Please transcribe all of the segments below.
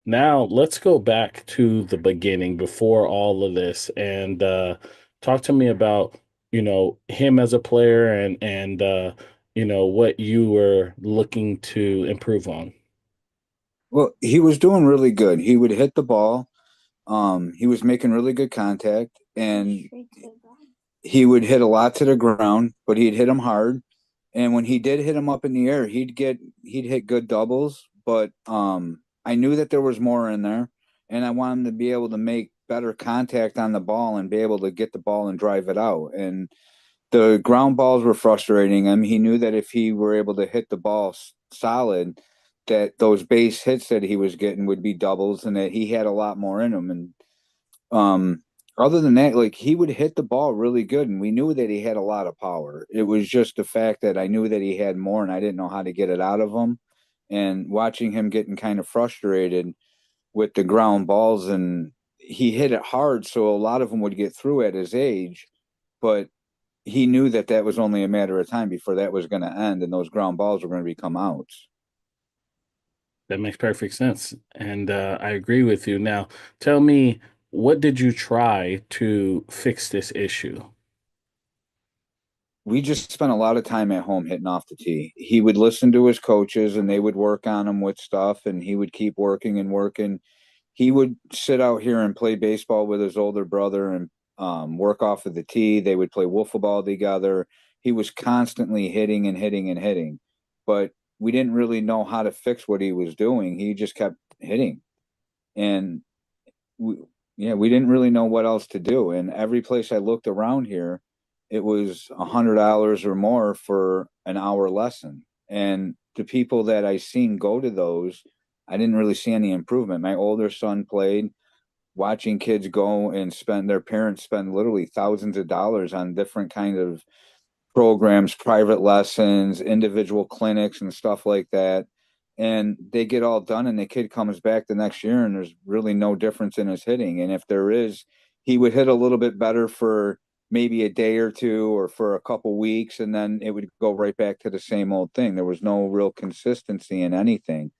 Now let's go back to the beginning before all of this and talk to me about, him as a player and what you were looking to improve on. Well, he was doing really good. He would hit the ball. He was making really good contact, and he would hit a lot to the ground, but he'd hit them hard. And when he did hit them up in the air, he'd hit good doubles. But I knew that there was more in there, and I wanted him to be able to make better contact on the ball and be able to get the ball and drive it out. And the ground balls were frustrating him. He knew that if he were able to hit the ball solid, that those base hits that he was getting would be doubles, and that he had a lot more in him. And um, other than that, like he would hit the ball really good, and we knew that he had a lot of power. It was just the fact that I knew that he had more, and I didn't know how to get it out of him. And watching him getting kind of frustrated with the ground balls, and he hit it hard, so a lot of them would get through at his age, but he knew that that was only a matter of time before that was going to end, and those ground balls were going to become outs. That makes perfect sense. And I agree with you. Now, tell me, what did you try to fix this issue? We just spent a lot of time at home hitting off the tee. He would listen to his coaches, and they would work on him with stuff, and he would keep working and working. He would sit out here and play baseball with his older brother and work off of the tee. They would play wiffle ball together. He was constantly hitting and hitting and hitting, but we didn't really know how to fix what he was doing. He just kept hitting, and we, yeah, we didn't really know what else to do. And every place I looked around here, it was $100 or more for an hour lesson. And the people that I seen go to those, I didn't really see any improvement. My older son played, watching kids go and spend their parents spend literally thousands of dollars on different kind of programs, private lessons, individual clinics, and stuff like that. And they get all done, and the kid comes back the next year, and there's really no difference in his hitting. And if there is, he would hit a little bit better for maybe a day or two or for a couple weeks, and then it would go right back to the same old thing. There was no real consistency in anything.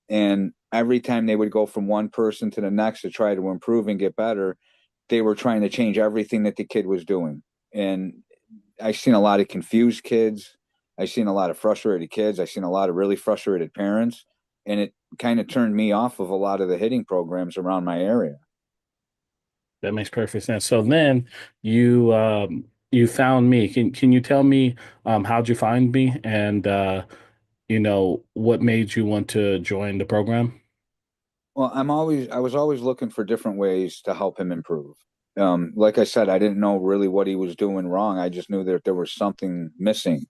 And every time they would go from one person to the next to try to improve and get better, they were trying to change everything that the kid was doing. And I've seen a lot of confused kids. I've seen a lot of frustrated kids. I've seen a lot of really frustrated parents. And it kind of turned me off of a lot of the hitting programs around my area. That makes perfect sense. So then you found me. Can you tell me how'd you find me and what made you want to join the program? Well, I was always looking for different ways to help him improve. Like I said, I didn't know really what he was doing wrong. I just knew that there was something missing.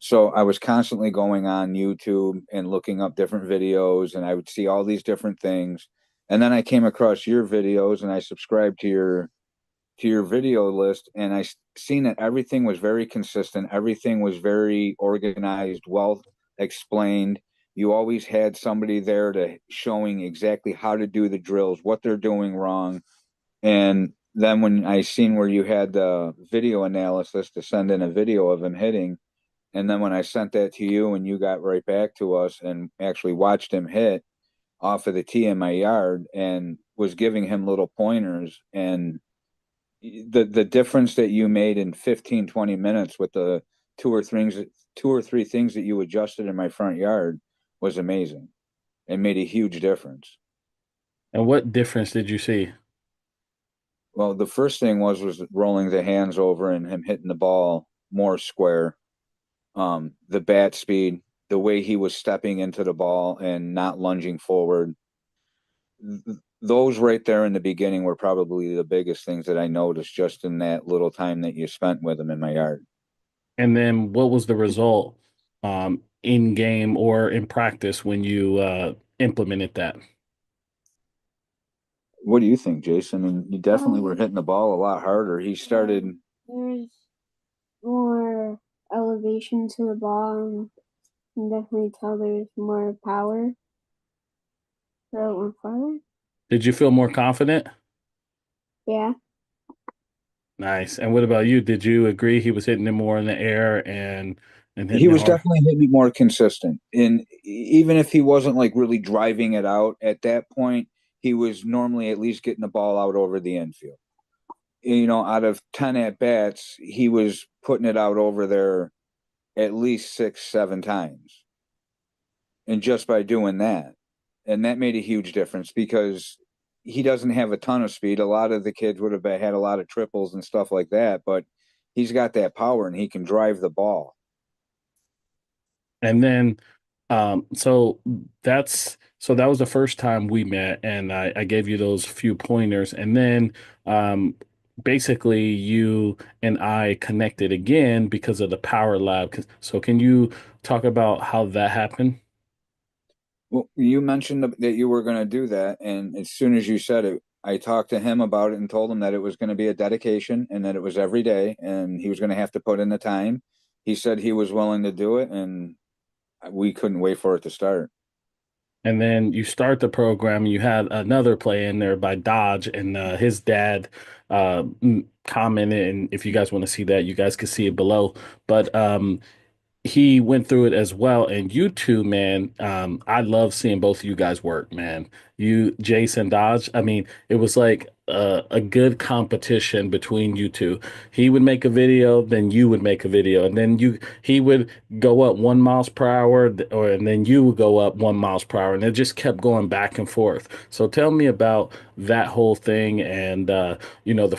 So I was constantly going on YouTube and looking up different videos, and I would see all these different things. And then I came across your videos, and I subscribed to your video list, and seen that everything was very consistent. Everything was very organized, well explained. You always had somebody there to showing exactly how to do the drills, what they're doing wrong. And then when I seen where you had the video analysis to send in a video of him hitting, and then when I sent that to you and you got right back to us and actually watched him hit off of the tee in my yard and was giving him little pointers, and the difference that you made in 15-20 minutes with the two or three things that you adjusted in my front yard was amazing. It made a huge difference. And what difference did you see? Well, the first thing was rolling the hands over and him hitting the ball more square. The bat speed, the way he was stepping into the ball and not lunging forward. Those right there in the beginning were probably the biggest things that I noticed just in that little time that you spent with him in my yard. And then what was the result in game or in practice when you implemented that? What do you think, Jason? I mean, you definitely were hitting the ball a lot harder. He started. There's more elevation to the ball, and you can definitely tell there's more power. So it went farther. Did you feel more confident? Yeah. Nice. And what about you? Did you agree he was hitting it more in the air and and hitting He it was hard. definitely hitting it more consistent. And even if he wasn't like really driving it out at that point, he was normally at least getting the ball out over the infield. You know, out of 10 at bats, he was putting it out over there at least six, seven times. And just by doing that, and that made a huge difference because he doesn't have a ton of speed. A lot of the kids would have had a lot of triples and stuff like that, but he's got that power and he can drive the ball. And then, so that was the first time we met, and I gave you those few pointers, and then um, basically you and I connected again because of the Power Lab. So can you talk about how that happened? Well, you mentioned that you were going to do that, and as soon as you said it, I talked to him about it and told him that it was going to be a dedication and that it was every day, and he was going to have to put in the time. He said he was willing to do it, and we couldn't wait for it to start. And then you start the program. You had another play in there by Dodge, and his dad commented. And if you guys want to see that, you guys can see it below. But he went through it as well. And you two, man, I love seeing both of you guys work, man. You, Jason Dodge. I mean, it was like a good competition between you two. He would make a video, then you would make a video, and then he would go up 1 miles per hour, or and then you would go up 1 miles per hour, and it just kept going back and forth. So tell me about that whole thing. And the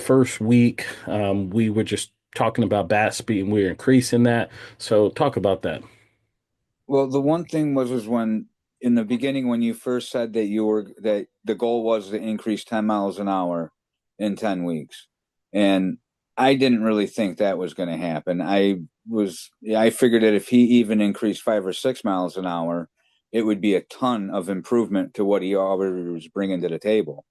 first week, we were just talking about bat speed and we were increasing that. So talk about that. Well, the one thing was when in the beginning when you first said that the goal was to increase 10 miles an hour in 10 weeks. And I didn't really think that was going to happen. I figured that if he even increased 5 or 6 miles an hour, it would be a ton of improvement to what he already was bringing to the table.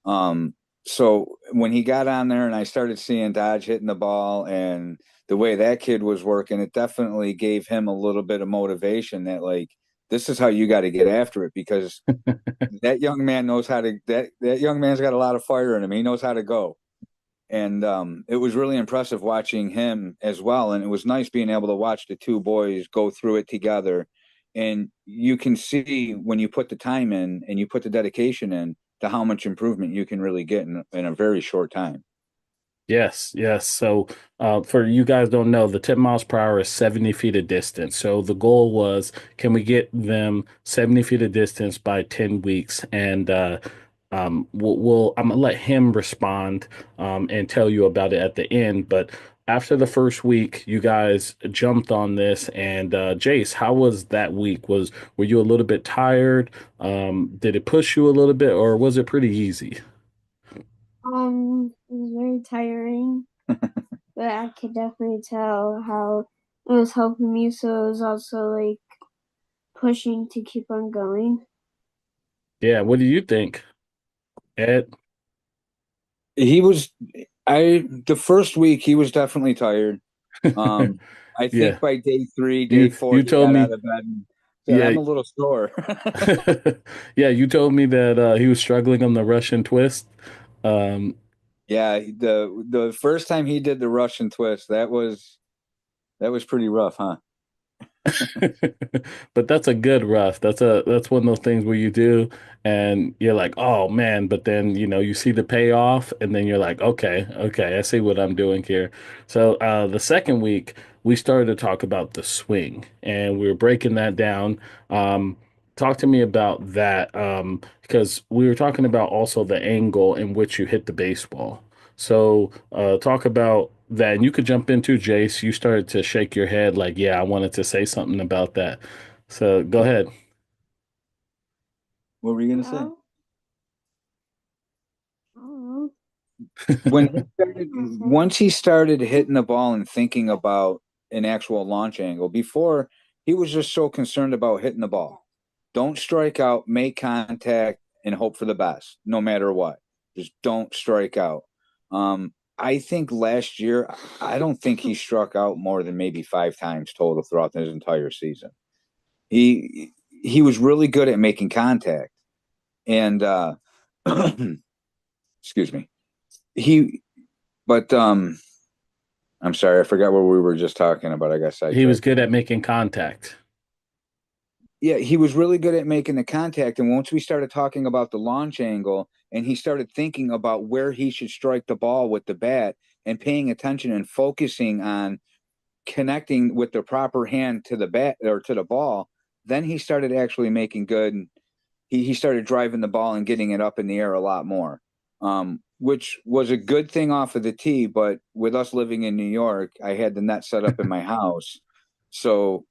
Um, so when he got on there and I started seeing Dodge hitting the ball and the way that kid was working, it definitely gave him a little bit of motivation that like this is how you got to get after it because that young man knows how to that young man's got a lot of fire in him. He knows how to go. And it was really impressive watching him as well. And it was nice being able to watch the two boys go through it together. And you can see when you put the time in and you put the dedication in to how much improvement you can really get in a very short time. Yes, yes. So, for you guys don't know, the 10 miles per hour is 70 feet of distance. So the goal was, can we get them 70 feet of distance by 10 weeks? And I'm gonna let him respond and tell you about it at the end. But after the first week, you guys jumped on this. And Jace, how was that week? Were you a little bit tired? Did it push you a little bit, or was it pretty easy? It was very tiring, but I could definitely tell how it was helping me, so it was also like pushing to keep on going. Yeah, what do you think, Ed? He was I the first week he was definitely tired. Um I think Yeah, by day three, day you four, he told got out me. of bed and said, Yeah, I'm a little sore. yeah, you told me that he was struggling on the Russian twist. Um, Yeah, the first time he did the Russian twist, that was pretty rough, huh? but that's a good rough. That's one of those things where you do and you're like, oh man, but then you see the payoff and then you're like, okay, okay, I see what I'm doing here. So the second week we started to talk about the swing and we were breaking that down. Talk to me about that because we were talking about also the angle in which you hit the baseball. So, talk about that. And you could jump into Jace. You started to shake your head like, yeah, I wanted to say something about that. So, go ahead. What were you gonna say? Well, I don't know. When he started, I said, once he started hitting the ball and thinking about an actual launch angle, before he was just so concerned about hitting the ball. Don't strike out, make contact, and hope for the best, no matter what. Just don't strike out. I think last year, I don't think he struck out more than maybe 5 times total throughout his entire season. He was really good at making contact, and excuse me, he but I'm sorry, I forgot what we were just talking about. I got He was sidetracked. good at making contact. Yeah, he was really good at making the contact. And once we started talking about the launch angle and he started thinking about where he should strike the ball with the bat and paying attention and focusing on connecting with the proper hand to the bat or to the ball, then he started actually making good. He started driving the ball and getting it up in the air a lot more, which was a good thing off of the tee. But with us living in New York, I had the net set up in my house. So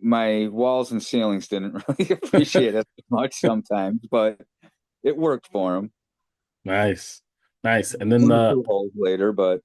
my walls and ceilings didn't really appreciate it much sometimes, but it worked for him. Nice. Nice. And then One or the two holes later, but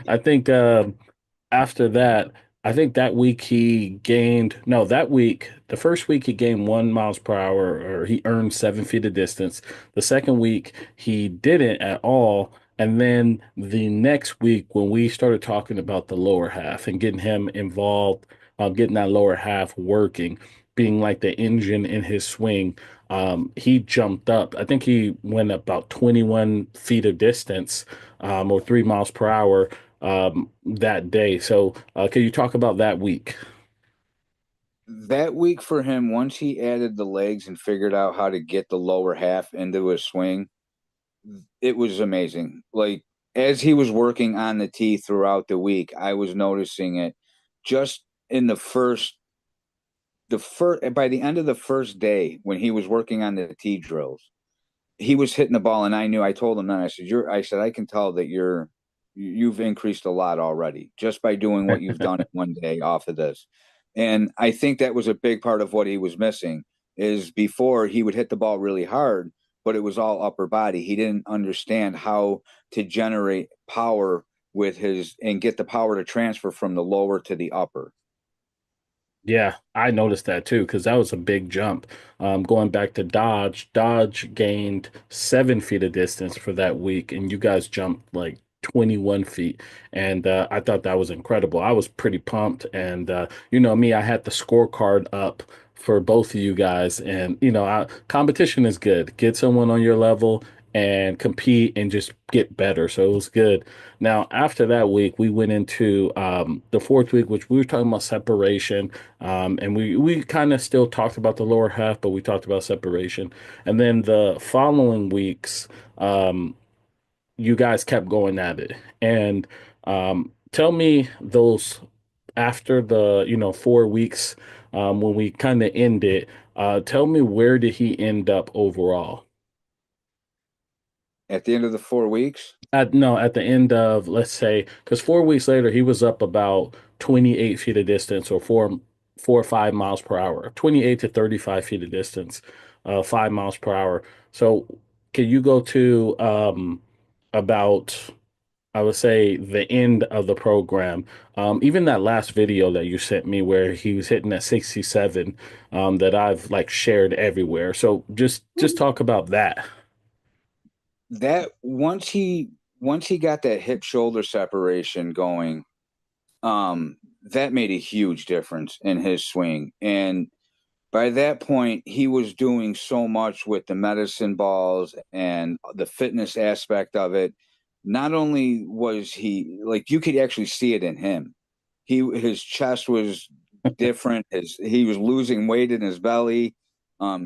I think after that, I think that week he gained, no, that week, the first week he gained 1 miles per hour, or he earned 7 feet of distance. The second week he didn't at all. And then the next week, when we started talking about the lower half and getting him involved, getting that lower half working, being like the engine in his swing, he jumped up. I think he went about 21 feet of distance, or 3 miles per hour that day. So, can you talk about that week? that week for him, once he added the legs and figured out how to get the lower half into his swing, it was amazing. Like as he was working on the tee throughout the week, I was noticing it just in the first by the end of the first day when he was working on the tee drills, he was hitting the ball, and I knew. I told him that I said I can tell that you've increased a lot already just by doing what you've done in one day off of this. And I think that was a big part of what he was missing is before he would hit the ball really hard, but it was all upper body. He didn't understand how to generate power with his and get the power to transfer from the lower to the upper. Yeah, I noticed that too because that was a big jump. Going back to Dodge, Dodge gained 7 feet of distance for that week, and you guys jumped like 21 feet. And I thought that was incredible. I was pretty pumped. And you know me, I had the scorecard up for both of you guys. And, competition is good. Get someone on your level and compete and just get better. So it was good. Now, after that week, we went into the fourth week, which we were talking about separation. And we kind of still talked about the lower half, but we talked about separation. And then the following weeks, you guys kept going at it. And tell me those after the 4 weeks, when we kind of ended. Tell me, where did he end up overall? At the end of the 4 weeks, At the end of, let's say, because 4 weeks later he was up about 28 feet of distance, or 4 or 5 miles per hour, 28 to 35 feet of distance, 5 miles per hour. So can you go to about, I would say, the end of the program? Even that last video that you sent me where he was hitting at 67, that I've like shared everywhere. So just talk about that. that once he got that hip shoulder separation going, that made a huge difference in his swing. And by that point, he was doing so much with the medicine balls and the fitness aspect of it. Not only was he like you could actually see it in him. His chest was different. He was losing weight in his belly.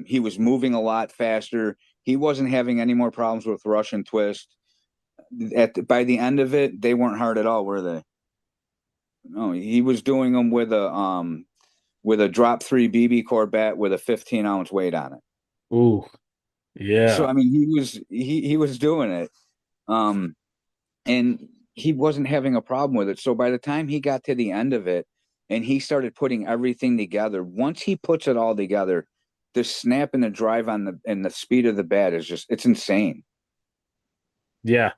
He was moving a lot faster. He wasn't having any more problems with Russian twist. By the end of it, they weren't hard at all, were they? No, he was doing them with a drop three BB core bat with a 15-ounce weight on it. Ooh, So yeah. I mean, he was doing it, um, and he wasn't having a problem with it. So by the time he got to the end of it, and he started putting everything together, once he puts it all together, the snap and the drive on the and the speed of the bat is just it's insane. Yeah.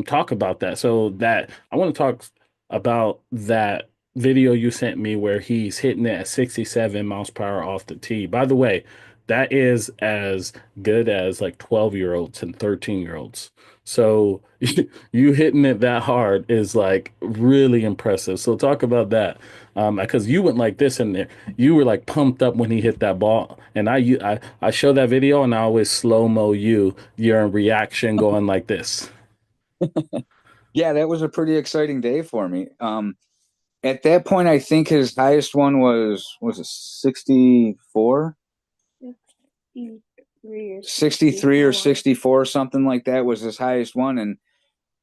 Talk about that. So that I want to talk about that video you sent me where he's hitting it at 67 miles per hour off the tee. By the way, that is as good as like 12-year-olds and 13-year-olds. So you hitting it that hard is like really impressive. So talk about that. Because you went like this in there. You were like pumped up when he hit that ball. And I show that video and I always slow-mo your reaction going like this. Yeah, that was a pretty exciting day for me. At that point, I think his highest one was it 64? 63 or 63 or 64. 64, something like that was his highest one. And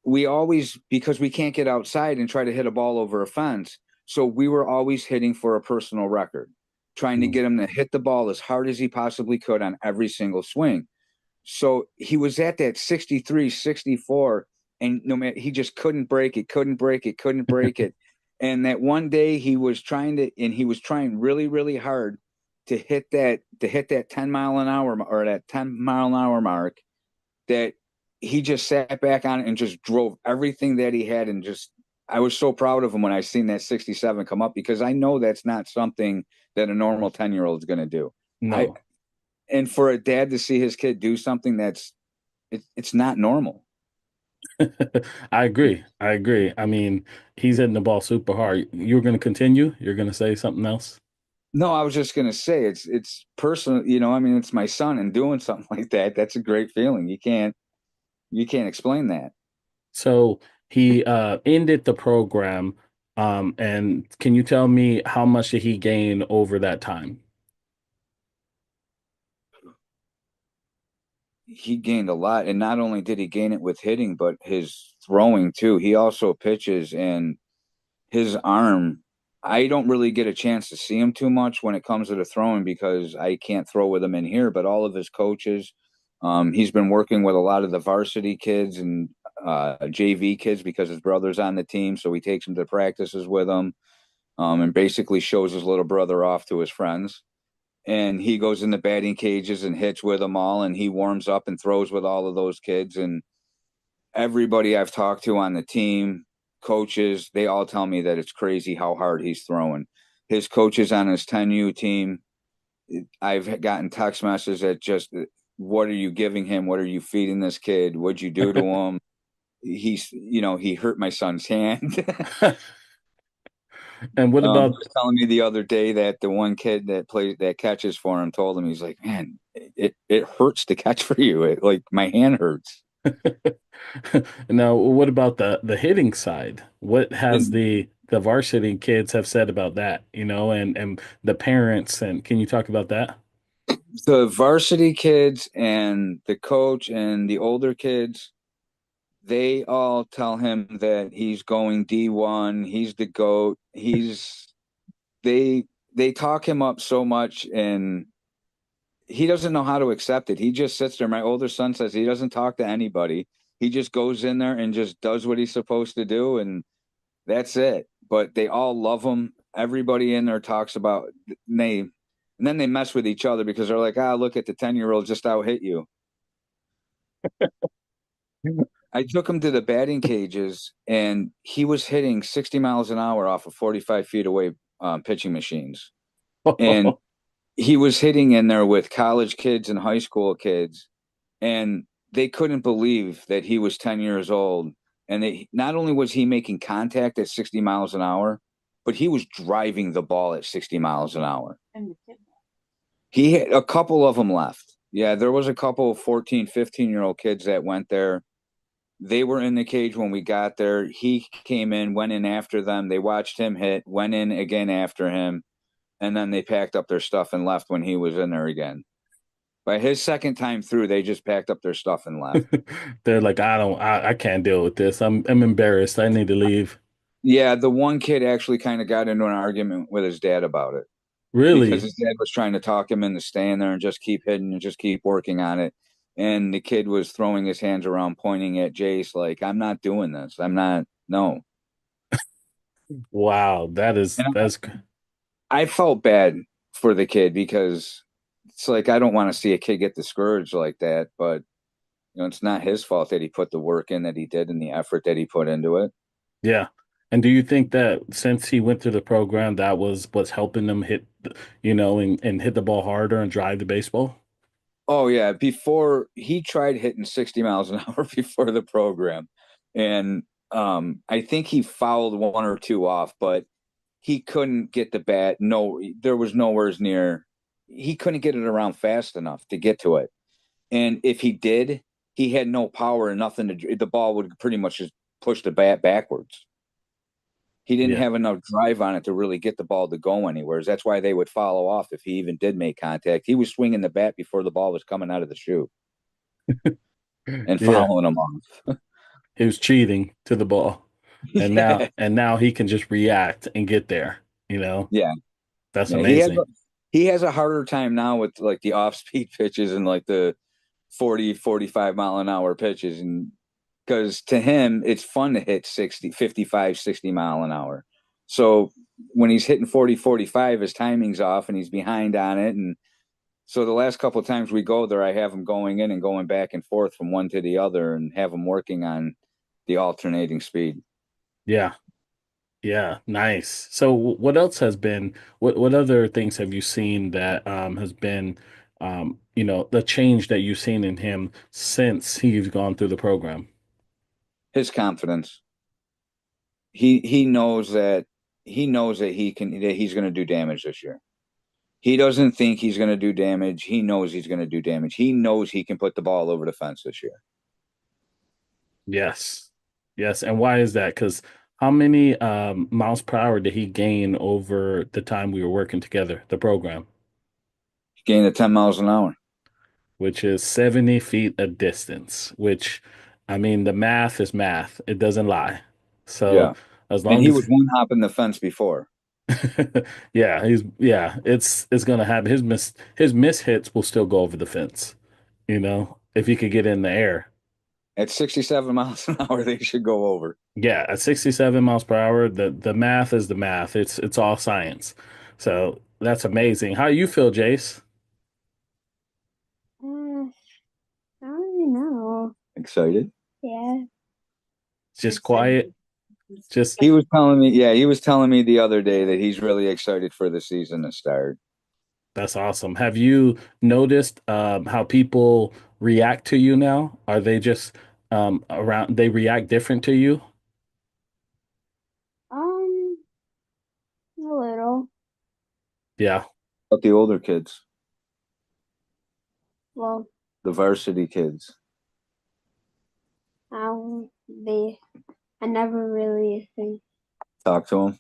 we always, because we can't get outside and try to hit a ball over a fence, so we were always hitting for a personal record, trying to Mm. get him to hit the ball as hard as he possibly could on every single swing. So he was at that 63, 64, and no matter, he just couldn't break it, couldn't break it, couldn't break it. And that one day he was trying really, really hard to hit that 10 mile an hour or that 10 mile an hour mark, that he just sat back on it and just drove everything that he had. And just, I was so proud of him when I seen that 67 come up, because I know that's not something that a normal 10-year-old is going to do. I, No. and for a dad to see his kid do something that's, it's not normal. I agree. I agree. I mean, he's hitting the ball super hard. You're going to continue? You're going to say something else? No, I was just going to say it's personal, I mean, it's my son, and doing something like that, that's a great feeling. You can't explain that. So he ended the program. And can you tell me how much did he gain over that time? He gained a lot, and not only did he gain it with hitting, but his throwing too. He also pitches, and his arm, I don't really get a chance to see him too much when it comes to the throwing, because I can't throw with him in here. But all of his coaches, he's been working with a lot of the varsity kids and JV kids, because his brother's on the team. So he takes them to practices with him, and basically shows his little brother off to his friends. And he goes in the batting cages and hits with them all. And he warms up and throws with all of those kids. And everybody I've talked to on the team, coaches, they all tell me that it's crazy how hard he's throwing. His coaches on his 10U team, I've gotten text messages that just, what are you giving him? What are you feeding this kid? What'd you do to him? He hurt my son's hand. And what He about was telling me the other day that the one kid that catches for him told him, he's like, man, it hurts to catch for you. Like, my hand hurts. now what about the hitting side? What has And the varsity kids have said about that, and the parents, and can you talk about that? the varsity kids and the coach and the older kids, they all tell him that he's going D1. He's the GOAT. They they talk him up so much, and he doesn't know how to accept it. He just sits there. My older son says he doesn't talk to anybody. He just goes in there and just does what he's supposed to do, and that's it. But they all love him. Everybody in there talks about, and then they mess with each other, because they're like, look at the 10-year-old just out hit you. I took him to the batting cages, and he was hitting 60 miles an hour off of 45 feet away, pitching machines. And he was hitting in there with college kids and high school kids, and they couldn't believe that he was 10 years old. And not only was he making contact at 60 miles an hour, but he was driving the ball at 60 miles an hour. He had a couple of them left. Yeah, there was a couple of 14, 15-year-old kids that went there. They were in the cage when we got there. He came in, went in after them. They watched him hit, went in again after him, and then they packed up their stuff and left when he was in there again. By his second time through, they just packed up their stuff and left. They're like, I can't deal with this. I'm embarrassed. I need to leave. Yeah, the one kid actually kind of got into an argument with his dad about it, because Really? his dad was trying to talk him into staying there and just keep hitting and just keep working on it. And the kid was throwing his hands around, pointing at Jace, like, I'm not doing this. I'm not, no. Wow, And that's I felt bad for the kid, because it's like, I don't want to see a kid get discouraged like that. But, it's not his fault that he put the work in that he did and the effort that he put into it. yeah. And do you think that since he went through the program, that was what's helping him hit, and hit the ball harder and drive the baseball? Oh yeah, before he tried hitting 60 miles an hour before the program. And I think he fouled one or two off, but he couldn't get the bat. No, there was nowheres near. He couldn't get it around fast enough to get to it. And if he did, he had no power and nothing to. The ball would pretty much just push the bat backwards. He didn't Yeah. have enough drive on it to really get the ball to go anywhere. That's why they would follow off if he even did make contact. He was swinging the bat before the ball was coming out of the shoe and Yeah. following him off. He was cheating to the ball. And now Yeah, and now he can just react and get there, you know? yeah, That's yeah. amazing. He has a harder time now with like the off speed pitches and like the 40, 45 mile an hour pitches, and because to him it's fun to hit 60, 55, 60 mile an hour. So when he's hitting 40, 45, his timing's off and he's behind on it. And so the last couple of times we go there, I have him going in and going back and forth from one to the other and have him working on the alternating speed. Yeah. Yeah, nice. So what else has been what other things have you seen that has been the change that you've seen in him since he's gone through the program? His confidence. He knows that he's going to do damage this year. He doesn't think he's going to do damage. He knows he's going to do damage. He knows he can put the ball over the fence this year. Yes. Yes. And why is that? Because how many miles per hour did he gain over the time we were working together, the program, He gained at 10 miles an hour. which is 70 feet a distance, which I mean the math is math. It doesn't lie. So Yeah. as And long he as was one hopping the fence before. it's gonna happen. His miss hits will still go over the fence, if he could get in the air. At 67 miles an hour, they should go over. Yeah, at 67 miles per hour, the math is the math. It's all science. So that's amazing. How you feel, Jace? I don't really know. Excited. Yeah. Just quiet. Just He was telling me the other day that he's really excited for the season to start. That's awesome. Have you noticed how people react to you now? Are they just around? They react different to you? Um, a little. Yeah. But the older kids, Well, the varsity kids, they I never really talk to him.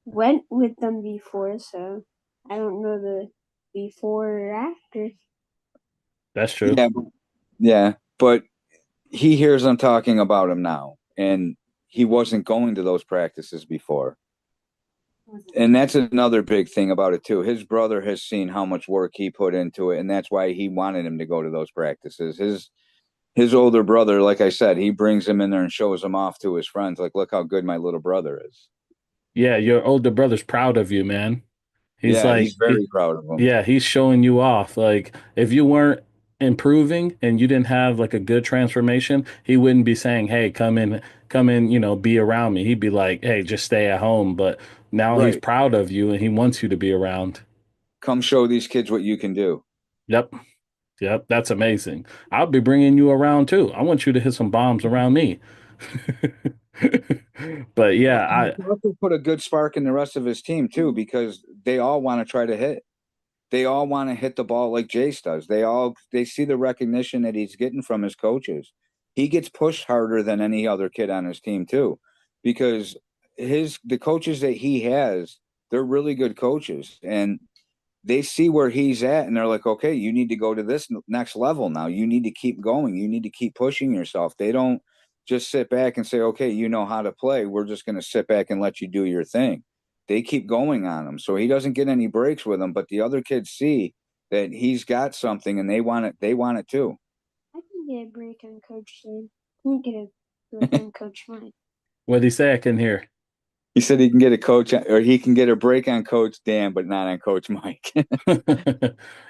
went with them before, so I don't know the before or after. That's true. Yeah, yeah. But he hears them talking about him now, and he wasn't going to those practices before. And that's another big thing about it too. His brother has seen how much work he put into it, and that's why he wanted him to go to those practices. His older brother, like I said, he brings him in there and shows him off to his friends. Like, look how good my little brother is. Yeah, your older brother's proud of you, man. He's Yeah, like, he's very proud of him. yeah, he's showing you off. Like, if you weren't improving and you didn't have like a good transformation, he wouldn't be saying, "Hey, come in, be around me." He'd be like, "Hey, just stay at home." But now he's Right. proud of you and he wants you to be around. Come show these kids what you can do. Yep, yep, that's amazing. I'll be bringing you around too. I want you to hit some bombs around me. But Well, yeah, and he also put a good spark in the rest of his team too, because they all want to try to hit. They all want to hit the ball like Jace does. They see the recognition that he's getting from his coaches. He gets pushed harder than any other kid on his team too, because the coaches that he has, they're really good coaches, and they see where he's at and they're like, okay, you need to go to this next level now. You need to keep going. You need to keep pushing yourself. They don't just sit back and say, okay, you know how to play. We're just going to sit back and let you do your thing. They keep going on him. So he doesn't get any breaks with them, but the other kids see that he's got something and they want it. They want it too. I can get a break on Coach Sam. I can get a break on Coach Mike. what did he say? I can hear. He said he can get a coach or he can get a break on Coach Dan, but not on Coach Mike.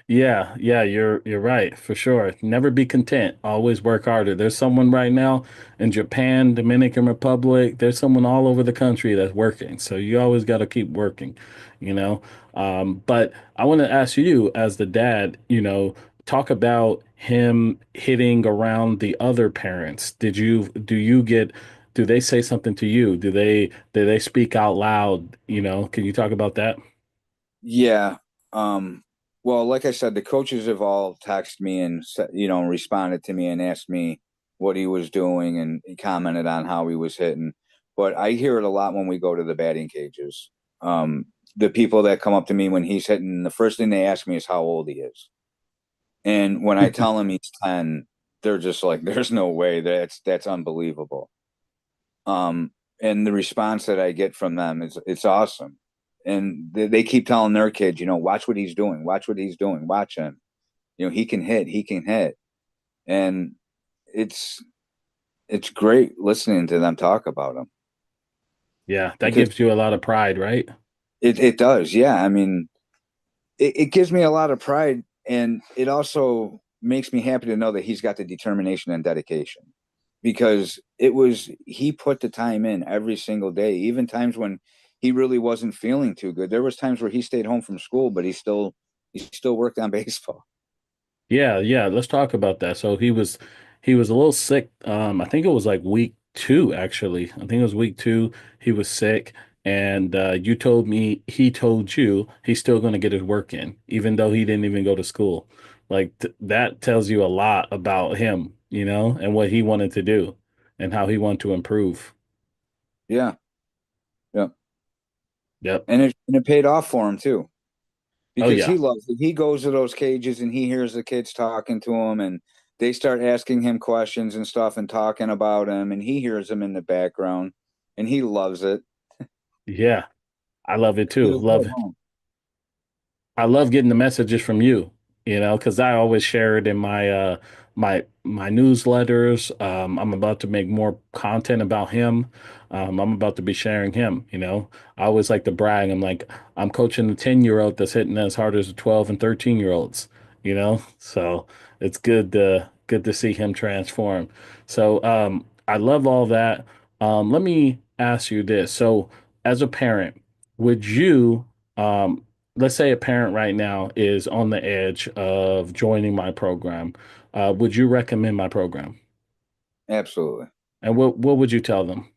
Yeah, yeah, you're right, for sure. Never be content. Always work harder. There's someone right now in Japan, Dominican Republic, there's someone all over the country that's working. So you always got to keep working, you know. But I want to ask you, as the dad, talk about him hitting around the other parents. Do they say something to you? Do they speak out loud? Can you talk about that? Yeah. Um, well, like I said, the coaches have all texted me and responded to me and asked me what he was doing, and he commented on how he was hitting. But I hear it a lot when we go to the batting cages. The people that come up to me when he's hitting, the first thing they ask me is how old he is. And when I tell them he's 10, they're just like, there's no way. That's unbelievable. Um, and the response that I get from them is it's awesome. And they keep telling their kids, watch what he's doing, watch what he's doing, watch him. He can hit, he can hit. And it's it's great listening to them talk about him Yeah, that because gives you a lot of pride, right? it does. Yeah. I mean, it gives me a lot of pride, and it also makes me happy to know that he's got the determination and dedication, because he put the time in every single day, even times when he really wasn't feeling too good. There was times where he stayed home from school, but he still worked on baseball. Yeah, yeah. Let's talk about that. So he was a little sick. I think it was like week two, actually. I think it was week two. He was sick, and you told me he told you he's still going to get his work in, even though he didn't even go to school. Like that tells you a lot about him, and what he wanted to do, and how he wanted to improve. Yeah, yeah. Yep. And it paid off for him too, Oh because yeah. he loves it. He goes to those cages and he hears the kids talking to him, and they start asking him questions and stuff and talking about him, and he hears them in the background, and he loves it. Yeah. I love it too. He'll go Love home. I love getting the messages from you, because I always share it in my newsletters. I'm about to make more content about him. I'm about to be sharing him. I always like to brag. I'm like, I'm coaching the 10-year-old that's hitting as hard as the 12 and 13-year-olds. So it's good to see him transform. So I love all that. Let me ask you this. So as a parent, would you um, let's say a parent right now is on the edge of joining my program. Would you recommend my program? Absolutely. And what would you tell them?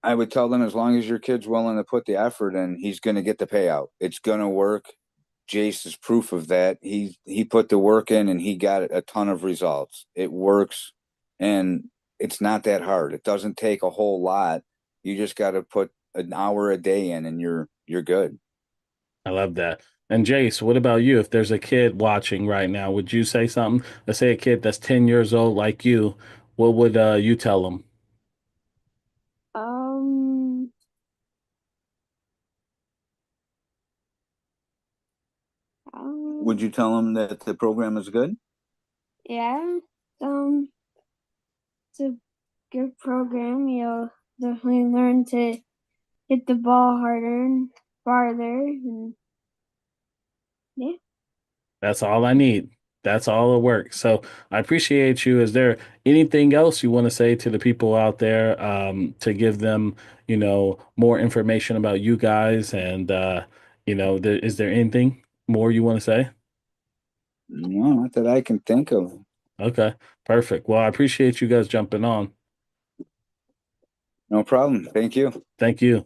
I would tell them, as long as your kid's willing to put the effort in, he's going to get the payout. It's going to work. Jace is proof of that. He put the work in and he got a ton of results. It works, and it's not that hard. It doesn't take a whole lot. You just got to put an hour a day in, and you're good. I love that. And Jace, what about you? If there's a kid watching right now, would you say something? Let's say a kid that's 10 years old like you, what would you tell them? Um, Would um, you tell them that the program is good? yeah. Um, it's a good program. You'll definitely learn to hit the ball harder and farther, and yeah. That's all I need. That's all it works. So I appreciate you. Is there anything else you want to say to the people out there, to give them, more information about you guys? And, is there anything more you want to say? No, not that I can think of. Okay, perfect. Well, I appreciate you guys jumping on. No problem. Thank you. Thank you.